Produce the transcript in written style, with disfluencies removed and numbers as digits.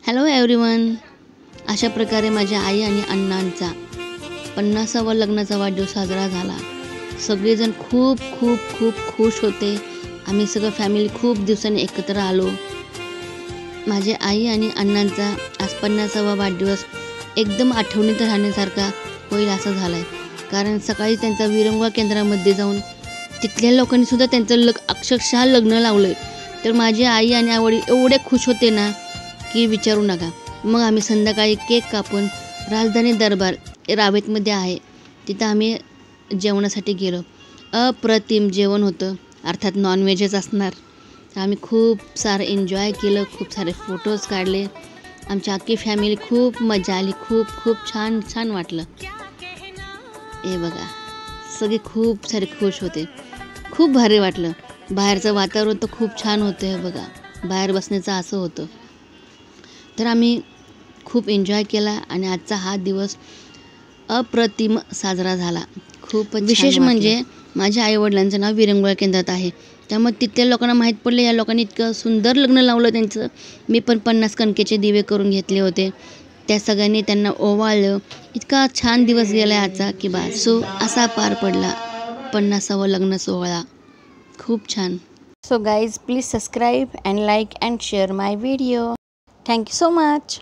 Hello everyone. अशा प्रकारे माझ्या आई आणि अण्णांचा 50वा लग्नाचा वाढदिवस साजरा झाला. सगळेजण खूप खूप खूप खुश होते. आम्ही सगळं फॅमिली खूप दिवसांनी एकत्र आलो. माझे आई आणि अण्णांचा आज 50वा वाढदिवस एकदम आठवणीत राहण्यासारखा होईल असं झाला आहे. कारण सकाळी त्यांचा विरंगुळा केंद्रामध्ये जाऊन तिथल्या लोकांनीसुद्धा त्यांचं अक्षरशः लग्न लावलं आहे. तर माझी आई आणि आवडील एवढे खुश होते ना की विचारू नका. मग आम्ही संध्याकाळी केक कापून राजधानी दरबार रावेतमध्ये आहे तिथं आम्ही जेवणासाठी गेलो. अप्रतिम जेवण होतं. अर्थात नॉनव्हेजच असणार. तर आम्ही खूप सारं एन्जॉय केलं, खूप सारे फोटोज काढले. आमची अख्खी फॅमिली खूप मजा आली. खूप खूप छान छान वाटलं. हे बघा सगळे खूप सारे खुश होते. खूप भारी वाटलं. बाहेरचं वातावरण तर खूप छान होतं. हे बघा बाहेर बसण्याचं असं होतं. तर आम्ही खूप एन्जॉय केला आणि आजचा हा दिवस अप्रतिम साजरा झाला. खूप विशेष म्हणजे माझ्या आईवडिलांचं नाव विरंगुळा केंद्रात आहे. त्यामुळे तिथल्या लोकांना माहीत पडलं या लोकांनी इतकं सुंदर लग्न लावलं त्यांचं. मी पण 50 कणकेचे दिवे करून घेतले होते. त्या सगळ्यांनी त्यांना ओवाळलं. इतका छान दिवस गेला आजचा की बस. सो असा पार पडला 50वा लग्न सोहळा. खूप छान. So guys, please subscribe and like and share my video. Thank you so much.